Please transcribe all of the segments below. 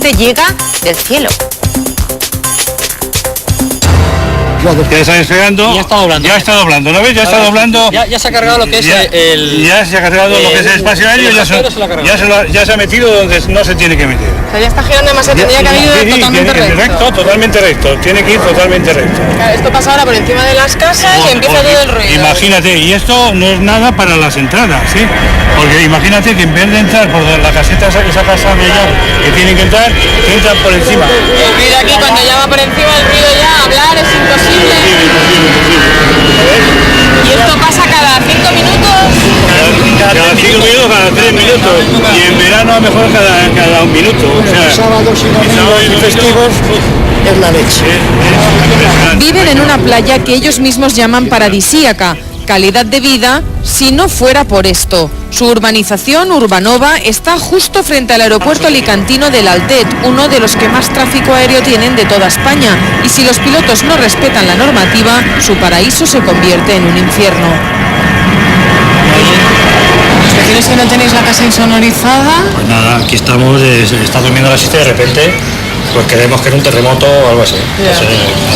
este llega del cielo. Ya está despegando. Ya está doblando. Ya está doblando, ¿no ves? Ya está doblando. Ya se ha cargado lo que es el... Ya se ha cargado lo que es el espacio aéreo, ya se ha metido donde no se tiene que meter. O sea, ya está girando demasiado, tendría que haber ido totalmente recto. Totalmente recto, tiene que ir totalmente recto. Claro, esto pasa ahora por encima de las casas y empieza todo el ruido. Imagínate, y esto no es nada para las entradas, ¿sí? Porque imagínate que en vez de entrar por la caseta, esa casa de allá, que tienen que entrar por encima. El ruido aquí, cuando ya va por encima del ruido ya, hablar es imposible. Y esto pasa cada 5 minutos. Cada 5 minutos, cada 3 minutos. Y en verano a lo mejor cada 1 minuto. O sea, sábados y festivos es la leche. Viven en una playa que ellos mismos llaman paradisíaca. Calidad de vida si no fuera por esto. Su urbanización, Urbanova, está justo frente al aeropuerto alicantino del Altet, uno de los que más tráfico aéreo tienen de toda España. Y si los pilotos no respetan la normativa, su paraíso se convierte en un infierno. ¿Los vecinos que no tenéis la casa insonorizada? Pues nada, aquí estamos, está durmiendo la siesta y de repente pues creemos que era un terremoto o algo así.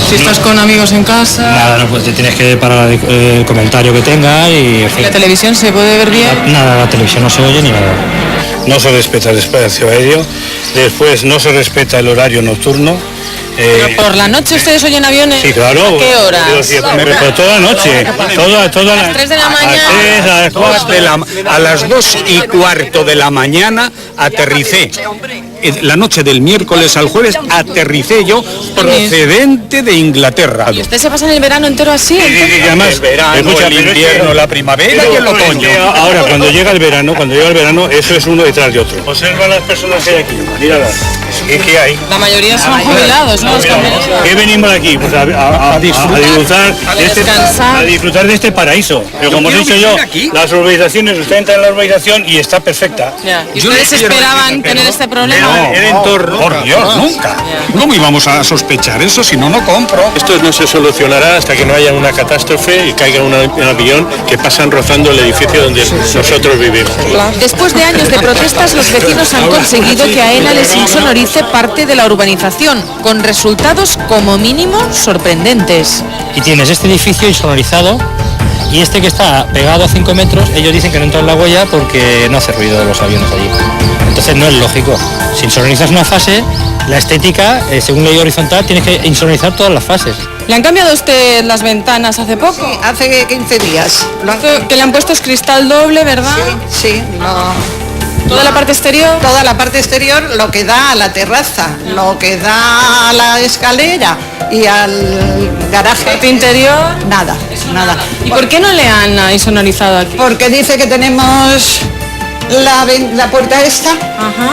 Si estás con amigos en casa... Nada, no, pues te tienes que parar el comentario que tengas y... En fin, ¿La televisión se puede ver bien? nada, la televisión no se oye ni nada. no se respeta el espacio aéreo. Después no se respeta el horario nocturno. ¿Pero por la noche ustedes oyen aviones? Sí, claro. ¿A qué hora? Pero toda la noche. Toda ¿A las 3 de la mañana? A las 2:15 de la mañana aterricé. La noche del miércoles al jueves aterricé yo procedente de Inglaterra. ¿Y usted se pasa en el verano entero así? Y además, el verano, el invierno, la primavera y el otoño. Ahora, cuando llega el verano, eso es uno detrás de otro. Observa las personas que hay aquí, míralas. ¿Qué hay? La mayoría son jubilados, ¿no? ¿Qué venimos aquí? Pues a disfrutar de este paraíso. Pero como he dicho yo, las urbanizaciones, usted entra en la urbanización y está perfecta. ¿Y ustedes esperaban tener este problema? No, el entorno. Por Dios, nunca. ¿Cómo íbamos a sospechar eso si no compro? Esto no se solucionará hasta que no haya una catástrofe y caiga un avión que pasan rozando el edificio donde nosotros vivimos. Después de años de protestas, los vecinos han conseguido que AENA les insonorice parte de la urbanización, con resultados como mínimo sorprendentes. Y tienes este edificio insonorizado y este que está pegado a 5 metros, ellos dicen que no entra en la huella porque no hace ruido de los aviones allí. Entonces no es lógico. Si insonorizas una fase, la estética, según ley horizontal, tienes que insonorizar todas las fases. ¿Le han cambiado a usted las ventanas hace poco? Sí, hace 15 días. Esto que le han puesto es cristal doble, ¿verdad? Sí, ¿Toda la parte exterior? toda la parte exterior, lo que da a la terraza, lo que da a la escalera y al garaje. ¿Parte interior? Nada. ¿Y por qué no le han insonorizado aquí? Porque dice que tenemos la puerta esta,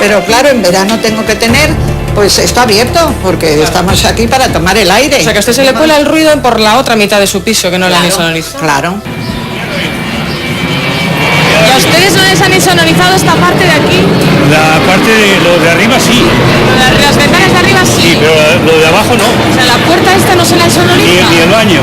pero claro, en verano tengo que tener pues esto abierto, porque estamos aquí para tomar el aire. O sea, que a usted se le cuela el ruido por la otra mitad de su piso, que no le han insonorizado. Claro. ¿Y a ustedes no les han insonorizado esta parte de aquí? La parte de lo de arriba sí. Las ventanas de arriba sí. Sí, pero lo de abajo no. O sea, la puerta esta no se la insonoriza. Ni el baño,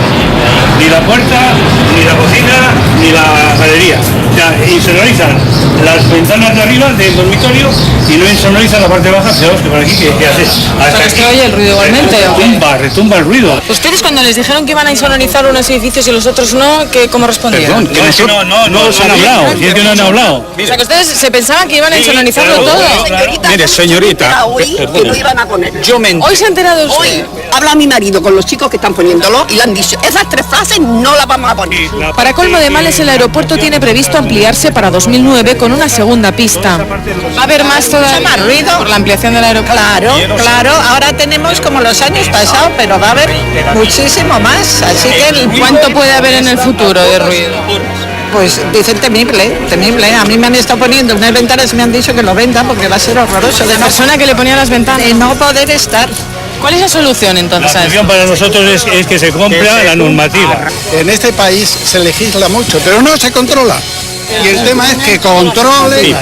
ni la puerta, ni la cocina, ni la galería. O sea, insonorizan las ventanas de arriba del dormitorio y no insonorizan la parte baja, que por aquí, ¿qué haces? Hasta que se oye el ruido igualmente. Retumba el ruido. ¿Ustedes cuando les dijeron que iban a insonorizar unos edificios y los otros no, ¿cómo respondieron? No os han hablado, si es que no han hablado. O sea, que ustedes se pensaban que iban a insonorizarlo todo. Mire, señorita, hoy que lo iban a poner. Hoy se ha enterado usted. Hoy habla mi marido con los chicos que están poniéndolo y le han dicho, esas 3 frases no las vamos a poner. Para colmo de males, el aeropuerto tiene previsto ampliarse para 2009 con una segunda pista. ¿Va a haber más todavía? Más ruido. Por la ampliación del aeropuerto. Claro, ahora tenemos como los años pasados, pero va a haber muchísimo más, así que ¿Cuánto puede haber en el futuro de ruido? pues dicen temible. A mí me han estado poniendo unas ventanas y me han dicho que lo vendan porque va a ser horroroso La persona que le ponía las ventanas. de no poder estar. ¿Cuál es la solución entonces La a esto? solución para nosotros es que se cumpla la normativa. En este país se legisla mucho, pero no se controla. Y el tema es que controle,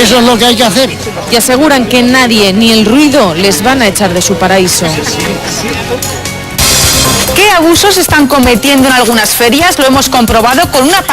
eso es lo que hay que hacer. Y aseguran que nadie ni el ruido les van a echar de su paraíso. ¿Qué abusos están cometiendo en algunas ferias? Lo hemos comprobado con una